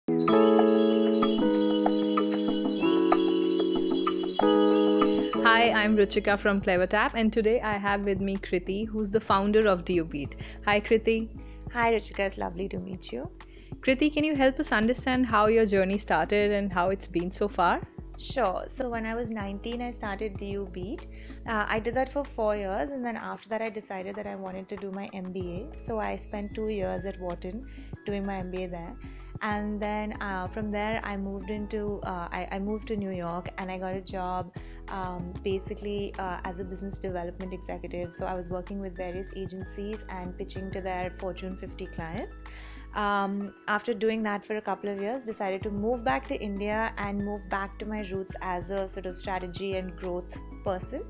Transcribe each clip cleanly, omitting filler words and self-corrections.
Hi, I'm Ruchika from CleverTap, and today I have with me Kriti, who's the founder of DuoBeat. Hi, Kriti. Hi, Ruchika. It's lovely to meet you. Kriti, can you help us understand how your journey started and how it's been so far? Sure. So when I was 19, I started DU Beat. I did that for 4 years, and then after that, I decided that I wanted to do my MBA. So I spent 2 years at Wharton doing my MBA there, and then from there, I moved to New York, and I got a job basically as a business development executive. So I was working with various agencies and pitching to their Fortune 50 clients. After doing that for a couple of years, decided to move back to India and move back to my roots as a sort of strategy and growth person.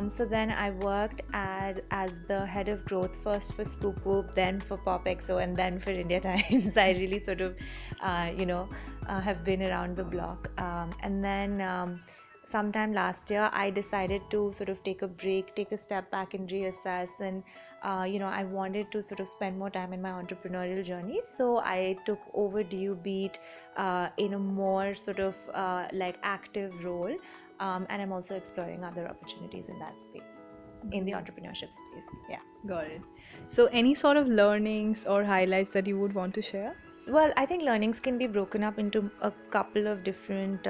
So then I worked as the head of growth, first for Scoop Whoop, then for PopXO, and then for India Times. I really sort of, have been around the block. And then sometime last year, I decided to sort of take a break, take a step back and reassess. And I wanted to sort of spend more time in my entrepreneurial journey. So I took over DU Beat in a more sort of active role. And I'm also exploring other opportunities in that space, in the entrepreneurship space. Yeah. Got it. So, any sort of learnings or highlights that you would want to share? Well, I think learnings can be broken up into a couple of different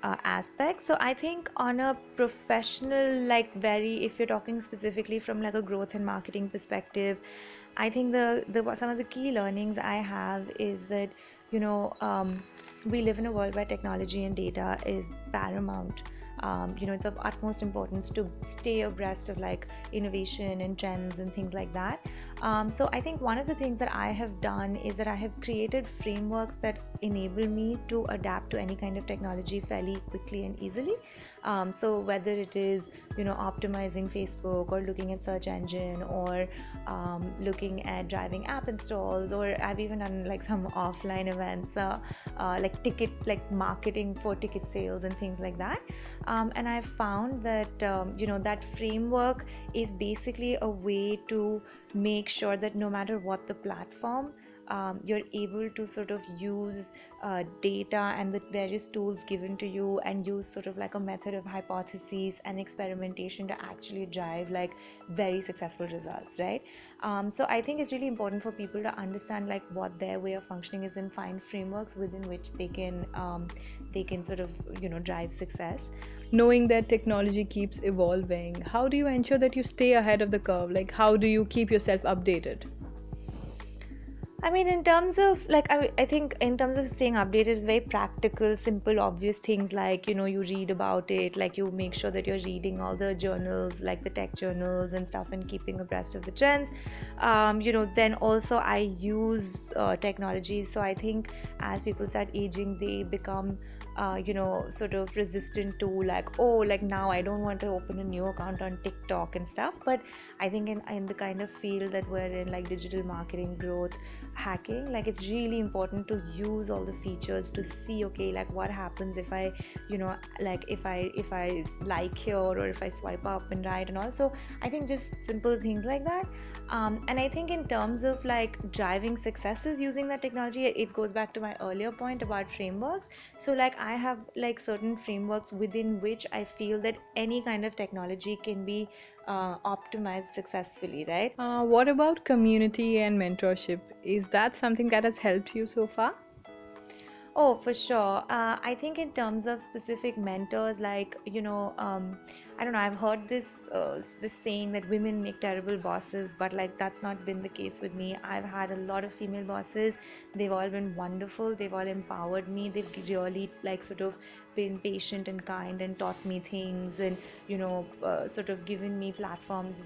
aspects. So I think on a professional, if you're talking specifically from like a growth and marketing perspective, I think the some of the key learnings I have is that we live in a world where technology and data is paramount. It's of utmost importance to stay abreast of like innovation and trends and things like that. So I think one of the things that I have done is that I have created frameworks that enable me to adapt to any kind of technology fairly quickly and easily. So whether it is optimizing Facebook or looking at search engine or looking at driving app installs, or I've even done like some offline events like marketing for ticket sales and things like that. And I've found that that framework is basically a way to make sure that no matter what the platform, you're able to sort of use data and the various tools given to you and use sort of like a method of hypotheses and experimentation to actually drive like very successful results, right? So I think it's really important for people to understand like what their way of functioning is and find frameworks within which they can sort of drive success. Knowing that technology keeps evolving, how do you ensure that you stay ahead of the curve? Like, how do you keep yourself updated? I mean, in terms of I think in terms of staying updated, it's very practical, simple, obvious things like, you read about it, like you make sure that you're reading all the journals, like the tech journals and stuff, and keeping abreast of the trends. Then also I use technology. So I think as people start aging, they become sort of resistant to like now I don't want to open a new account on TikTok and stuff. But I think in the kind of field that we're in, like digital marketing, growth, hacking, like it's really important to use all the features to see, okay, like what happens if I if I like here, or if I swipe up and right and all. So I think just simple things like that. And I think in terms of like driving successes using that technology, it goes back to my earlier point about frameworks. So like I have like certain frameworks within which I feel that any kind of technology can be optimized successfully, right? What about community and mentorship? Is that something that has helped you so far? Oh, for sure. I think in terms of specific mentors, I don't know. I've heard this saying that women make terrible bosses, but like that's not been the case with me. I've had a lot of female bosses. They've all been wonderful. They've all empowered me. They've really like sort of been patient and kind and taught me things, and sort of given me platforms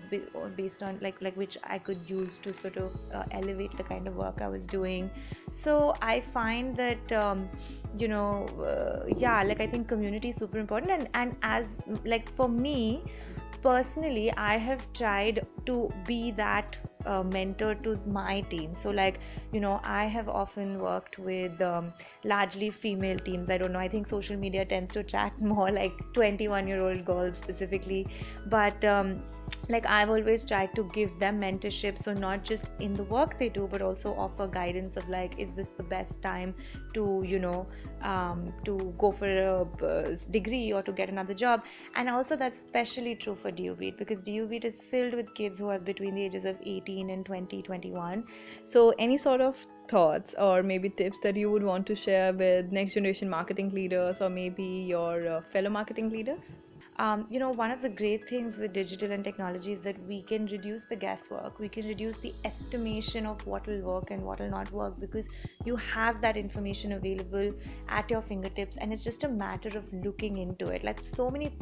based on like which I could use to sort of elevate the kind of work I was doing. So I find that I think community is super important, and as like for me personally, I have tried to be that mentor to my team. So I have often worked with largely female teams. I don't know, I think social media tends to attract more like 21-year-old girls specifically, but like I've always tried to give them mentorship, so not just in the work they do but also offer guidance of like, is this the best time to to go for a degree or to get another job. And also that's especially true for DUBeat, because DUBeat is filled with kids who are between the ages of 18 and 21. So, any sort of thoughts or maybe tips that you would want to share with next generation marketing leaders or maybe your fellow marketing leaders? One of the great things with digital and technology is that we can reduce the guesswork, we can reduce the estimation of what will work and what will not work, because you have that information available at your fingertips, and it's just a matter of looking into it. Like so many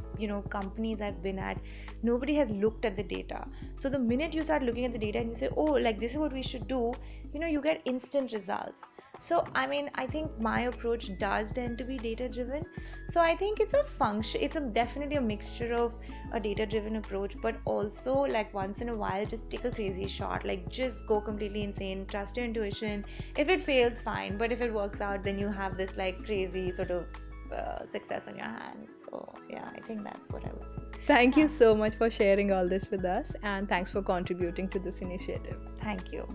companies I've been at, nobody has looked at the data. So the minute you start looking at the data and you say, oh, like this is what we should do, you get instant results. So I think my approach does tend to be data driven. So I think it's a function, it's definitely a mixture of a data driven approach, but also like once in a while just take a crazy shot, like just go completely insane, trust your intuition. If it fails, fine, but if it works out, then you have this like crazy sort of success on your hands. So yeah, I think that's what I would say. Thank you so much for sharing all this with us, and thanks for contributing to this initiative. Thank you.